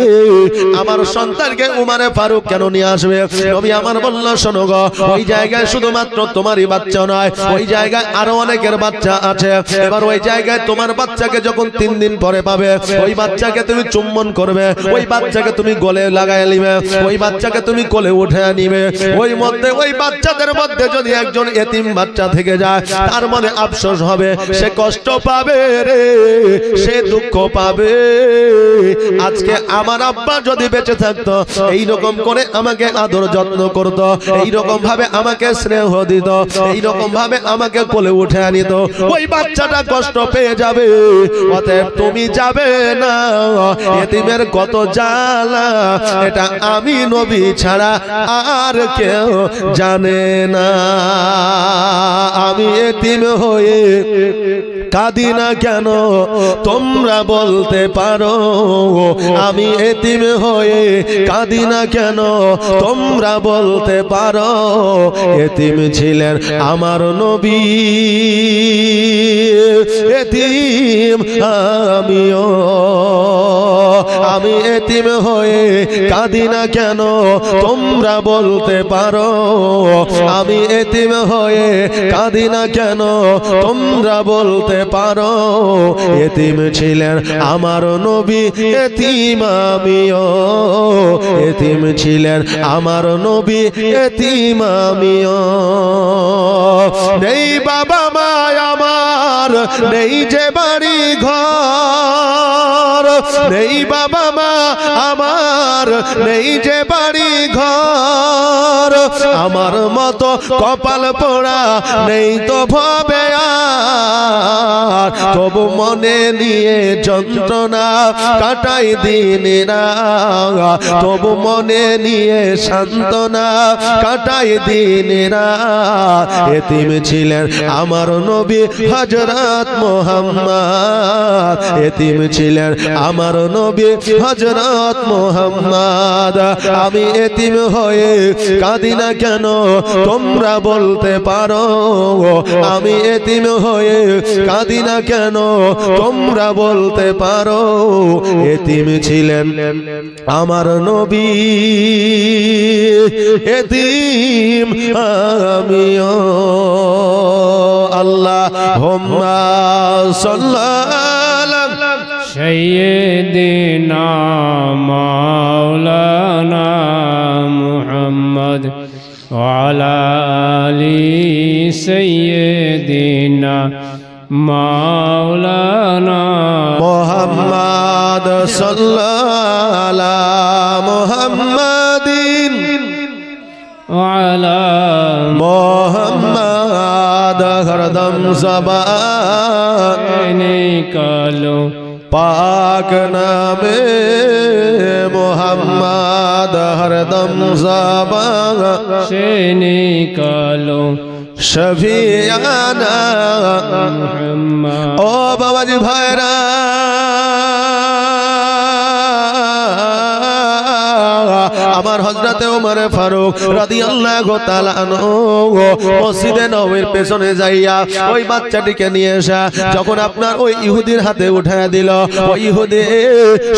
আমার সন্তানকে উমারে ফারুক কেন নিয়ে আসবে? নবী আমার বলল, শোনো গো, ওই জায়গায় শুধুমাত্র তোমারই বাচ্চা নয়, ওই জায়গায় আরো অনেকের বাচ্চা আছে। এবার ওই জায়গায় তোমার বাচ্চাকে যখন 3 দিন পরে পাবে, ওই বাচ্চাকে তুমি চুম্বন করবে, ওই বাচ্চাকে তুমি গলে লাগায় নিবে, ওই বাচ্চাকে তুমি কোলে উঠে নিবে। ওই মধ্যে ওই বাচ্চাদের মধ্যে যদি একজন এতিম বাচ্চা থেকে যায়, তার মনে আফসোস হবে, সে কষ্ট পাবে রে, সে দুঃখ পাবে। আজকে আমার আব্বা যদি বেঁচে থাকতো, এই রকম করে আমাকে আদর যত্ন করতো, এই রকম ভাবে আমাকে স্নেহ দিত, এই রকম ভাবে আমাকে কোলে উঠে আনিত, ওই বাচ্চাটা কষ্ট পেয়ে যাবে। অতএব তুমি যাবে না, এতিমের কত জ্বালা এটা আমি নবী ছাড়া আর কেউ জানে না। আমি এতিম হয়ে কাঁদি না কেন তোমরা বলতে পারো, আমি এতিম হয়ে কাঁদি না কেন তোমরা বলতে পারো। এতিম ছিলেন আমার নবী, এতিম আমিও, আমি এতিম হয়ে কাঁদি না কেন তোমরা বলতে পারো, আমি এতিম হয়ে কাঁদি না কেন তোমরা বলতে পারো। এতিম ছিলেন আমার নবী, এতিম আমিও, এতিম ছিলেন আমার নবী, এতিম আমিও। নেই বাবা মা আমার, নেই যে বাড়ি ঘর, নেই বাবা মা আমার, নেই যে বাড়ি ঘর, আমার মতো কপাল পোড়া নেই তো ভবে আর, তবু মনে নিয়ে যন্ত্রণা কাটাই দিন রাত, তবু মনে নিয়ে সান্ত্বনা কাটাই দিন রাত। এতিম ছিলেন আমার নবী হযরত মুহাম্মদ, এতিম ছিলেন আমার নবী হযরত মুহাম্মদ আমি এতিম হয়ে কাঁদি না কেন তোমরা বলতে পারো আমি এতিম হয়ে কাঁদি না কেন তোমরা বলতে পারো এতিম ছিলেন আমার নবী এতিম আমিও আল্লাহুম্মা সাল্লাল্লাহু সাইয়্যিদিনা মাওলানা মুহাম্মদ ওয়া আলা আলি সাইয়্যিদিনা মাওলানা মুহাম্মদ সাল্লাল্লাহু মুহাম্মাদিন ওয়া আলা মুহাম্মদ হরদম জবান নিকালো पाक नामे मुहम्मद हरदम ज़बान से निकालो शफियाना मुहम्मद ओ बाबा जी भाईरा আমার হযরতে ওমর ফারুক রাদিয়াল্লাহু তাআলা আনহু মসজিদে নববীর পেছনে যাইয়া ওই বাচ্চাটিকে নিয়ে এসে যখন আপনার ওই ইহুদির হাতে উঠায়া দিল ওই ইহুদি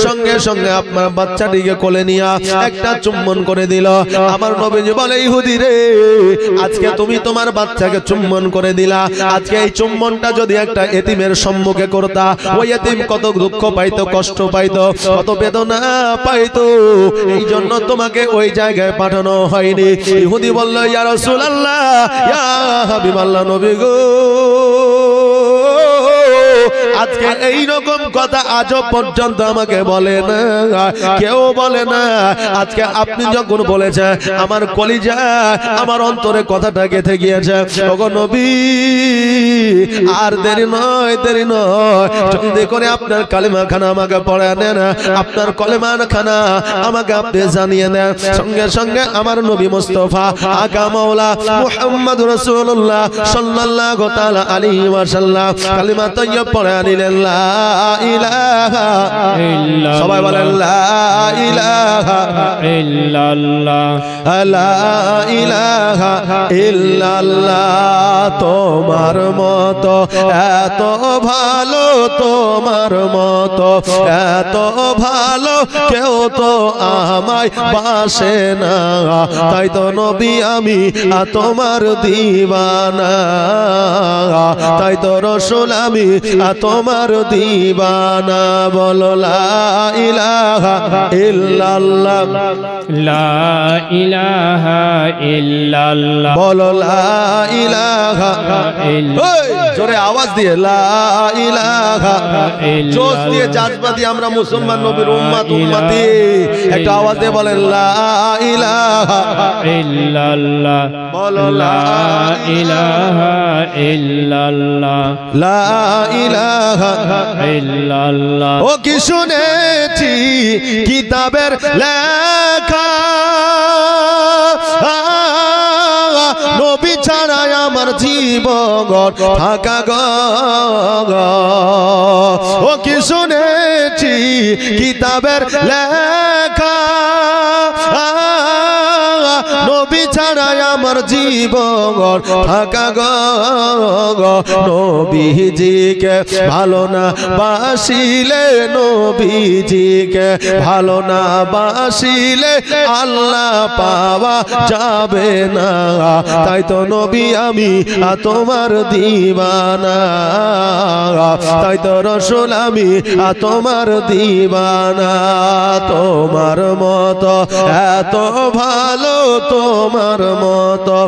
সঙ্গে সঙ্গে আপনার বাচ্চাটিকে কোলে নিয়ে একটা চুম্বন করে দিল আমার নবীজি বলে ইহুদি রে আজকে তুমি তোমার বাচ্চাকে চুম্বন করে দিলা আজকে এই চুম্বনটা যদি একটা এতিমের সম্মুখে করতা ওই এতিম কত দুঃখ পাইতো কষ্ট পাইতো কত বেদনা পাইতো এই জন্য তোমাকে ওই জায়গায় পাঠানো হয়নি ইহুদি বলল ইয়া রাসূলুল্লাহ ইয়া হাবিবাল্লাহ নবী গো আজকে এই রকম কথা আজও পর্যন্ত আমাকে বলে না কেউ বলে না আজকে আপনি যখন বলেছেন আমার কলিজা আমার অন্তরে কথাটা গেঁথে গিয়েছে ওগো নবী আর দেরি নয় জলদি করে আপনার কালিমা খানা আমাকে পড়ায় নেন আপনার কলেমা খানা আমাকে আপনি জানিয়ে দেন সঙ্গে সঙ্গে আমার নবী মুস্তাফা আকা মাওলা মুহাম্মদ রাসূলুল্লাহ সাল্লাল্লাহু তাআলা আলাইহি ওয়াসাল্লাম কালিমা তাইয়্যিব পড়ে নিলেন লা ইলাহা ইল্লাল্লাহ সবাই বলেন লা ইলাহা ইল্লাল্লাহ লা ইলাহা ইল্লাল্লাহ তোমার মতো এত ভালো তোমার মতো এত ভালো কেউ তো আমায় বাসে না তাই তো নবী আমি তোমার দিওয়ানা তাই তো রাসূল আমি তোমার দিওয়ানা বলো লা ইলাহা ইল্লাল্লাহ লা ইলাহা ইল্লাল্লাহ বলো লা ইলাহা জোরে আওয়াজ দিয়ে লা ইলাহা জোশ দিয়ে জাজবা দিয়ে আমরা মুসলমান নবীর উম্মত উম্মতি একটা আওয়াজ দিয়ে বলেন লা ইলাহা ইল্লাল্লাহ বলো লা ইলাহা ইল্লাল্লাহ লা ইলাহা ইল্লাল্লাহ ও কি শুনেছি কিতাবের লেখা নবী ছাড়া আমার জীবন থাকা গো ও কি শুনেছি কিতাবের লেখা নবী ছাড়া আমার জীবন থাকা গো নবীজিকে ভালো না বাসিলে নবীজিকে ভালো না বাসিলে আল্লাহ পাওয়া যাবে না তাই তো নবী আমি তোমার দিওয়ানা তাই তো রাসূল আমি তোমার দিওয়ানা তোমার মতো এত ভালো তোমার মতো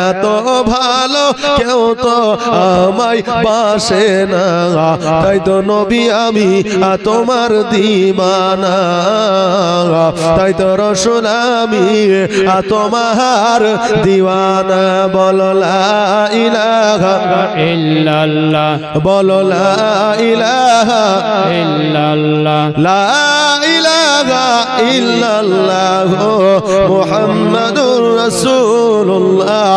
এত ভালো কেউ তো আমায় বাসে না তাই তো নবী আমি তোমার দিওয়ানা তাই তো রাসূল আমি তোমার দিওয়ানা বলো লা ইলাহা ইল্লাল্লাহ বলো লা ইলাহা ইল্লাল্লাহ লা ইলাহা ইল্লাল্লাহ মুহাম্মাদুর রাসূলুল্লাহ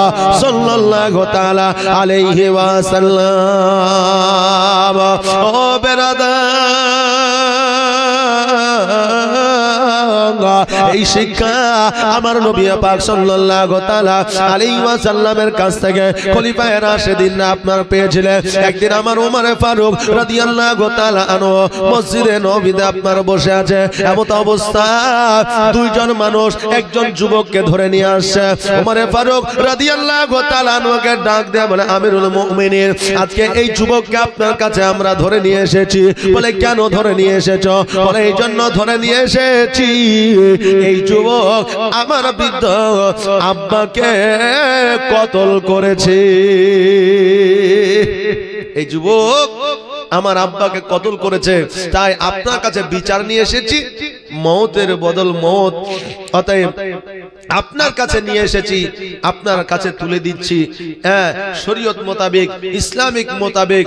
সাল্লাল্লাহু তাআলা আলাইহি ওয়াসাল্লাম ও বেরাদার এই শিক্ষা আমার নবী পাক সাল্লাল্লাহু তাআলা আলাইহি ওয়াসাল্লামের কাছ থেকে খলিফায়ে রাশিদিন আপনার পেয়েছিলেন। একদিন আমার ওমর ফারুক রাদিয়াল্লাহু তাআলা আনহু মসজিদে নববীতে আপনার বসে আছে, এমন অবস্থা দুইজন মানুষ একজন যুবককে ধরে নিয়ে আসছে। ওমর ফারুক রাদিয়াল্লাহু তাআলা আনহুকে ডাক দেয়া বলে, আমিরুল মুমিনিন, আজকে এই যুবককে আপনার কাছে আমরা ধরে নিয়ে এসেছি। বলে কেন ধরে নিয়ে এসেছো? বলে এই জন্য ধরে নিয়ে এসেছি, এই যুবক আমার বৃদ্ধ আব্বাকে কতল করেছে। এই যুবক আমার আব্বাকে কতল করেছে, তাই আপনার কাছে বিচার নিয়ে এসেছি, মওতের বদল মওত, অতএব আপনার কাছে নিয়ে এসেছি, আপনার কাছে তুলে দিচ্ছি। শরীয়ত মোতাবেক, ইসলামিক মোতাবেক,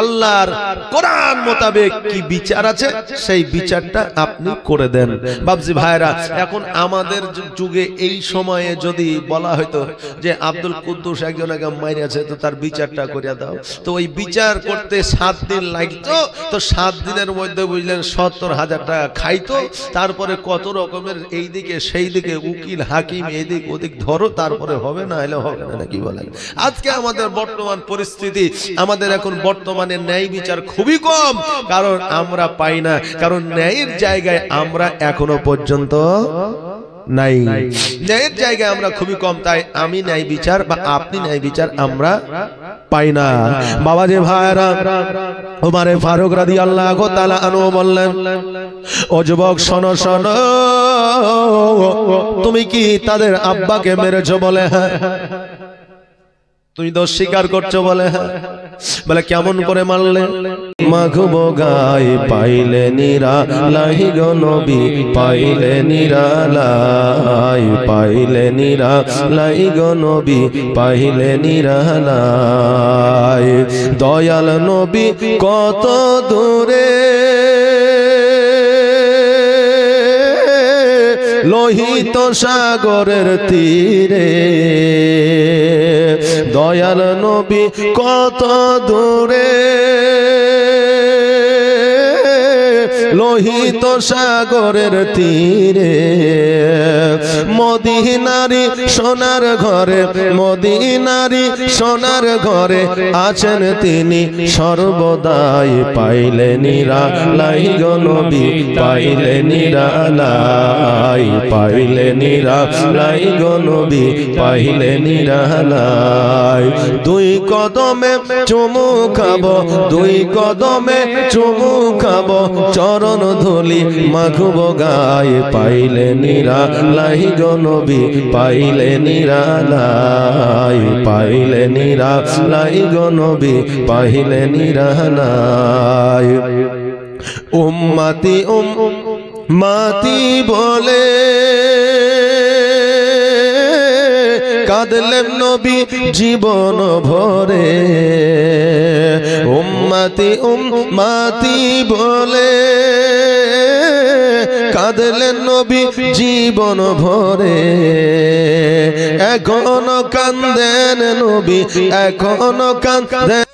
আল্লাহর কোরআন মোতাবেক কি বিচার আছে সেই বিচারটা আপনি করে দেন। বাবজি ভাইরা, এখন আমাদের যুগে এই সময়ে যদি বলা হয়তো যে আব্দুল কুদ্দুস একজনকে মাইরেছে, তো তার বিচারটা করিয়া দাও, তো ওই বিচার করতে 7 দিন লাগতো। তো 7 দিনের মধ্যে বুঝলেন 70,000 টাকা খাইতো, তারপরে কত রকমের এই দিকে সেই দিকে উকিল হাকিম এদিক ওদিক ধরো, তারপরে হবে না, এলে হবে না, নাকি বলেন? আজকে আমাদের বর্তমান পরিস্থিতি, আমাদের এখন বর্তমানে ন্যায় বিচার খুবই কম, কারণ আমরা পাই না, কারণ ন্যায়ের জায়গায় আমরা এখনো পর্যন্ত নাই, ন্যায়ের জায়গায় আমরা খুবই কম, তাই আমি ন্যায় বিচার বা আপনি ন্যায় বিচার আমরা পাই না। বাবা যে ভাইরা, ওমর ফারুক রাদিয়াল্লাহু তাআলা আনহু বললেন, ও যুবক শোনো শোনো, তুমি কি তাদের আব্বাকে মেরেছো? বলে হ্যাঁ। তুমি দোষ স্বীকার করছো? বলে হ্যাঁ। বলে কেমন করে মারলে? মাখব গায়ে পাইলে নিরালাই গো নবী, পাইলে নিরালাই, পাইলে নিরালাই গো নবী, পাইলে নিরালাই। দয়াল নবী কত দূরে, লোহিত সাগরের তীরে, দয়াল নবী কত দূরে, লোহিত সাগরের তীরে। মদিনারি সোনার ঘরে, মদিনারি সোনার ঘরে আছেন তিনি সর্বদাই, পাইলে নিরালাই গো নবী, পাইলে নিরালাই, পাইলে নিরালাই গো নবী, পাইলে নিরালাই। দুই কদমে চুমু খাবো, দুই কদমে চুমু খাবো, চরণ ধুলি মাখব গায়ে, পাইলে নিরালাই গো নবী, পাইলে নিরালাই, পাইলে নিরালাই গো নবী, পাইলে নিরালাই। উম্মতি উম্মতি বলে কাঁদলেন নবী জীবন ভরে, উম্মতি উম্মতি বলে কাঁদলেন নবী জীবন ভরে। এখনো কান্দেন নবী, এখনো কান্দেন,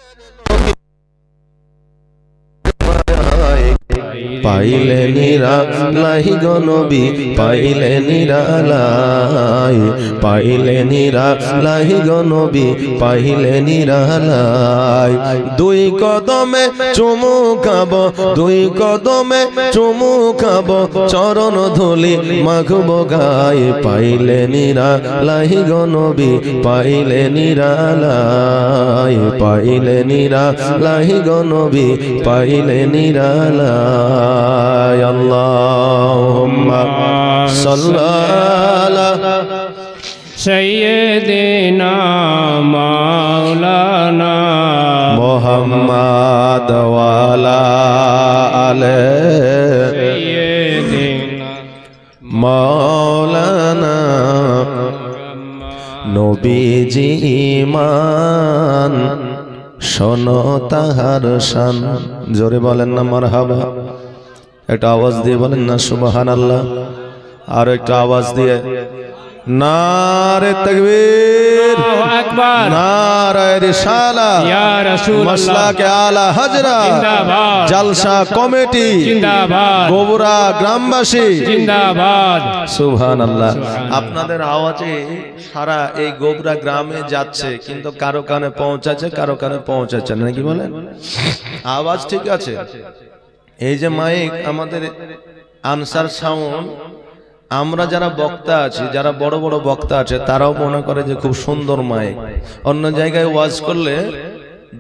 পাইলে নিরালাই গো নবী, পাইলে নিরালাই, পাইলে নিরালাই গো নবী, পাইলে নিরালাই। দুই কদমে চুমু খাবো, দুই কদমে চুমু খাবো, চরণ ধুলি মাখব গায়ে, পাইলে নিরালাই গো নবী, পাইলে নিরালাই, পাইলে নিরালাই গো নবী, পাইলে নিরালাই। আল্লাহুম্মা সাল্লি আলা সাইয়্যিদিনা মাওলানা মুহাম্মাদ ওয়া আলা আলি সাইয়্যিদিনা মাওলানা। নবীজি ঈমান শোনো তাহার শান, জোরে বলেন না মারহাবা, একটা আওয়াজ দিয়ে বলেন না সুবহানাল্লাহ, আর একটা আওয়াজ দিয়ে नारे तकबीर, अल्लाहु अकबर, नारे रिसाला, या रसूल मसला के आला हजरा, जिंदाबाद, जलसा कमेटी जिंदाबाद, গোবরা গ্রামবাসী जिंदाबाद। সুবহানাল্লাহ। আপনাদের আওয়াজে সারা এই গোবরা গ্রামে যাচ্ছে, কিন্তু কারো কানে পৌঁছাচ্ছে, কারো কানে পৌঁছাচ্ছে না, কি বলেন? আওয়াজ ঠিক আছে। এই যে মাইক আমাদের আনসার সাউন্ড, আমরা যারা বক্তা আছি, যারা বড় বড় বক্তা আছে, তারাও মনে করে যে খুব সুন্দর মাইক। অন্য জায়গায় ওয়াজ করলে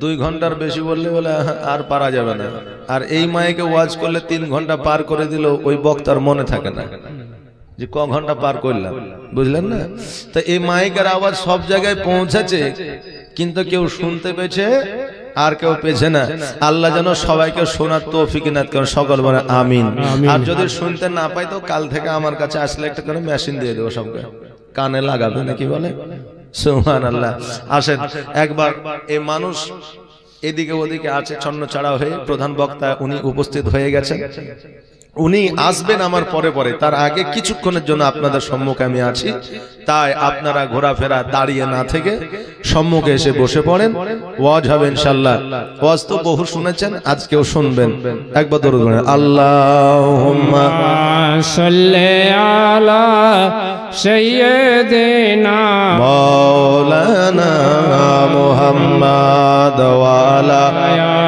2 ঘন্টার বেশি বললে বলে আর পারা যাবে না, আর এই মাইকে ওয়াজ করলে 3 ঘন্টা পার করে দিল, ওই বক্তার মনে থাকে না যে ক ঘন্টা পার করলাম, বুঝলেন না? তো এই মাইকের আওয়াজ সব জায়গায় পৌঁছেছে, কিন্তু কেউ শুনতে পেয়েছে আর কেউ পেয়েছে না। আল্লাহ যেন সবাইকে শোনার তৌফিক ইনাত করেন, সকল বলে আমিন। আর যদি শুনতে না পাই তো কাল থেকে আমার কাছে আসলে একটা করে মেশিন দিয়ে দেবো, সবকে কানে লাগাবে, নাকি বলে? সুবহানাল্লাহ। আসেন একবার এই মানুষ এদিকে ওদিকে আছে ছন্ন ছাড়া হয়ে, প্রধান বক্তা উনি উপস্থিত হয়ে গেছেন, উনি আসবেন আমার পরে পরে। তার আগে কিছুক্ষণের জন্য আপনাদের সম্মুখে আমি আছি, তাই আপনারা ঘোরাফেরা দাঁড়িয়ে না থেকে সম্মুখে এসে বসে পড়েন। ওয়াজ হবে ইনশাআল্লাহ। ওয়াজ তো বহু শুনেছেন, আজকেও শুনবেন। একবার দরুদ পড়েন, আল্লাহুম্মা সাল্লি আলা সাইয়্যিদিনা মাওলানা মুহাম্মাদ ওয়া আলা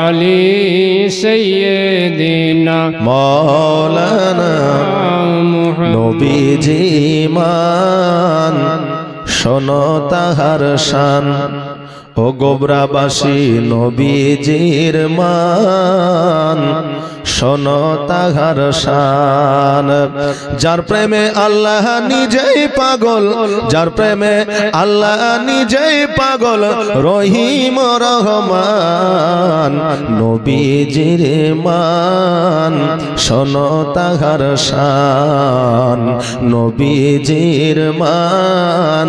আলি সাইয়্যিদিনা মাওলানা নবীজি মান শোনো তাহার শান, ও গোবরাবাসী নবীজির মান শোনো তাহার শান। যার প্রেমে আল্লাহ নিজেই পাগল, যার প্রেমে আল্লাহ নিজেই পাগল, রহিম রহমান নবীজির মান শোনো তাহার শান, নবীজির মান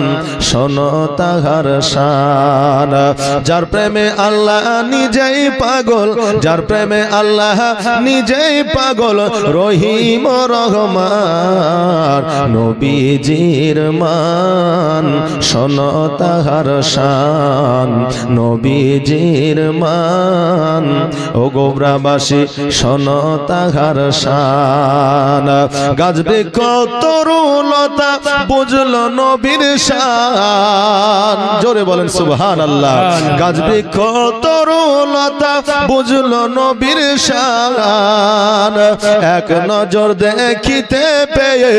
শোনো তাহার শান। যার প্রেমে আল্লাহ নিজেই পাগল, যার প্রেমে আল্লাহ নিজেই পাগল, রহিম রহমান নবীজির মান শোনো তাহার শান, নবীজির মান ও গোবরাবাসী শোনো তাহার শান। গাছ বৃক্ষ তরুলতা বুঝলো নবীর শান, জোরে বলেন সুবহানাল্লাহ। গাছ বৃক্ষ তরুলতা বুঝলো নবীর শান, এক নজর দেখিতে পেয়ে,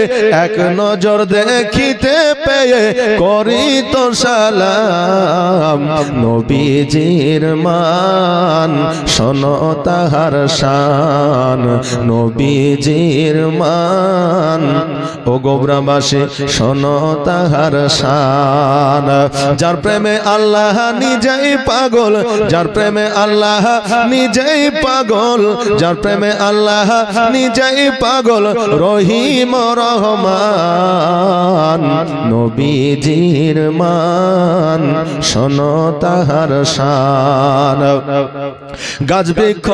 এক নজর দেখিতে পেয়ে করি তো সালাম, নবীজির মান শোনো তাহার শান, নবীজির মান ও গোবরাবাসী শোনো তাহার শান। যার প্রেমে আল্লাহ নিজেই পাগল, যার প্রেমে আল্লাহ নিজেই পাগল, যার প্রেমে আল্লাহ নিজেই পাগল, রহিম রহমান নবীজির মান শোনো তাহার শান। গাছ বৃক্ষ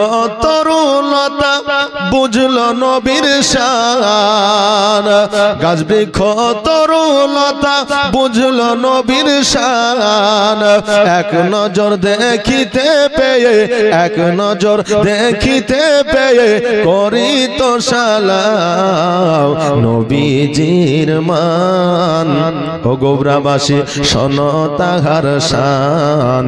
তরুলতা বুঝলো নবীর শান, গাছ বৃক্ষ তরুলতা বুঝলো নবীর শান। এক নজর দেখিতে পেয়ে, এক নজর দেখিতে পেয়ে করি তো সালাম, নবীজির মান ও গোবরাবাসী শোনো তাহার শান,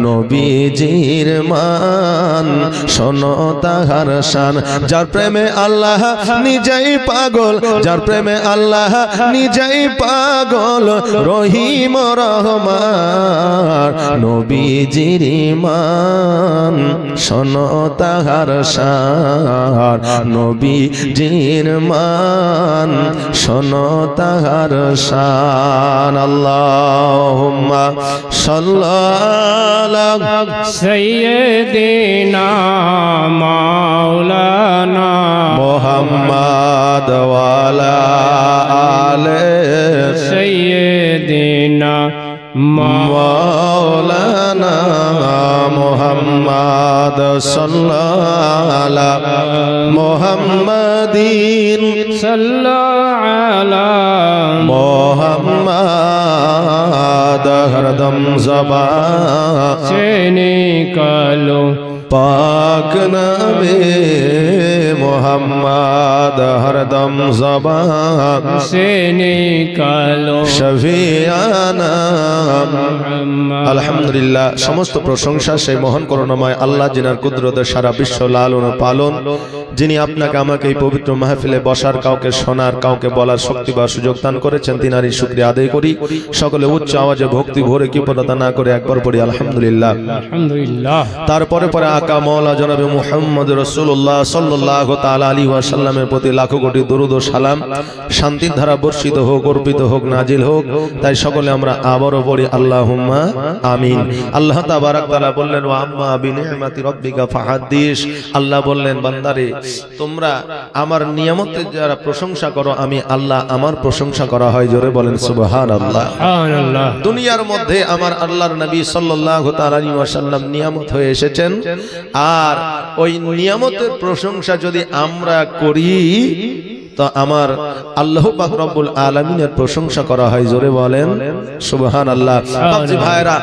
নবীজির মান শোনো তাহার শান। যার প্রেমে আল্লাহ নিজেই পাগল, যার প্রেমে আল্লাহ নিজেই পাগল, রহিম রহমান নবীজির মান শোনো তাহার শান, নবীজির মান শোনো তাহার শান। আল্লাহুম্মা সাল্লি সাইয়্যিদিনা মাওলানা মুহাম্মাদ ওয়া আলা আলি সাইয়্যিদিনা মাওলানা মুহাম্মাদ সাল্লাল্লাহু আলা মুহাম্মাদিন সাল্লাল্লাহু আলা মুহাম্মাদ হরদম জবান से निकालो पाक नबी मुहम्मद हरदम ज़बान से निकालो शफियाना मोहम्मद। আলহামদুলিল্লাহ, সমস্ত প্রশংসা সেই মহান করুণাময় আল্লাহ যিনার কুদরতে সারা বিশ্ব লালন ও পালন, যিনি আপনাকে আমাকে এই পবিত্র মাহফিলে বসার, কাউকে শোনার, কাউকে বলার শক্তি বা সুযোগ দান করেছেন, তিনারই শুকরিয়া আদায় করি। সকলে উচ্চ আওয়াজে ভক্তি ভরে কৃপণতা না করে একবার পড়ি আলহামদুলিল্লাহ। আলহামদুলিল্লাহ। তারপরে পরে আকা মওলা জনাবে মুহাম্মদ রাসূলুল্লাহ সাল্লাল্লাহু তাআলা আলাইহি ওয়াসাল্লামের প্রতি লাখো কোটি দরুদ ও সালাম, শান্তির ধারা বর্ষিত হোক, অর্পিত হোক, নাজিল হোক। তাই সকলে আমরা আবারও পড়ি আল্লাহুম্মা আমিন। আল্লাহ তাবারাক তাআলা বললেন, ওয়া আম্মা বিনি'মাতি রাব্বিকা ফাহাদ্দিস। আল্লাহ বললেন, বান্দারে তোমরা আমার নিয়ামতের যারা প্রশংসা করো, আমি আল্লাহ আমার প্রশংসা করা হয়। জোরে বলেন সুবহানাল্লাহ। সুবহানাল্লাহ। দুনিয়ার মধ্যে আমার আল্লাহর নবী সাল্লাল্লাহু তাআলা আলাইহি ওয়াসাল্লাম নিয়ামত হয়ে এসেছেন, আর ওই নিয়ামতের প্রশংসা যদি আমরা করি তো আমার আল্লাহ পাক রব্বুল আলামিনের প্রশংসা করা হয়। জোরে বলেন সুবহানাল্লাহ। বাপজি ভাইরা,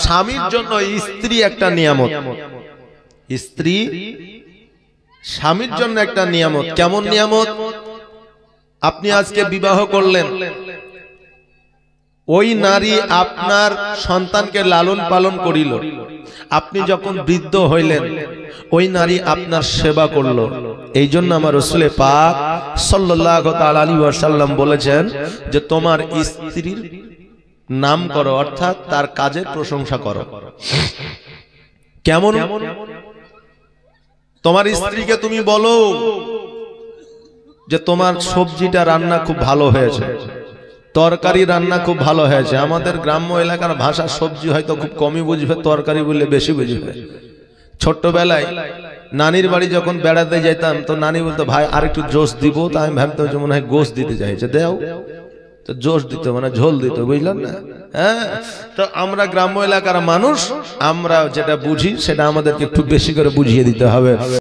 স্বামীর জন্য স্ত্রী একটা নিয়ামত। স্ত্রী স্বামীর জন্য একটা নিয়ামত। কেমন নিয়ামত? আপনি আজকে বিবাহ করলেন, ওই নারী আপনার সন্তানকে লালন পালন করিল। আপনি যখন বৃদ্ধ হইলেন, ওই নারী আপনার সেবা করলো। এই জন্য আমার রাসূল পাক সাল্লাল্লাহু তাআলা আলাইহি ওয়াসাল্লাম বলেছেন যে তোমার স্ত্রীর নাম করো, অর্থাৎ তার কাজের প্রশংসা করো। কেমন? তোমার স্ত্রীকে তুমি বলো যে তোমার সবজিটা রান্না খুব ভালো হয়েছে, তরকারি রান্না খুব ভালো হয়েছে। আমাদের গ্রাম্য এলাকার ভাষা সবজি হয়তো খুব কমই বুঝবে, তরকারি বললে বেশি বুঝবে। ছোট্টবেলায় নানির বাড়ি যখন বেড়াতে যেতাম, তো নানি বলতো, ভাই আর একটু জোশ দিব। তা আমি ভাবতাম যে মনে হয় গোশ দিতে চাইছে, দেও। তো জোশ দিত মানে ঝোল দিত, বুঝলাম না? হ্যাঁ, তো আমরা গ্রাম্য এলাকার মানুষ, আমরা যেটা বুঝি সেটা আমাদেরকে একটু বেশি করে বুঝিয়ে দিতে হবে।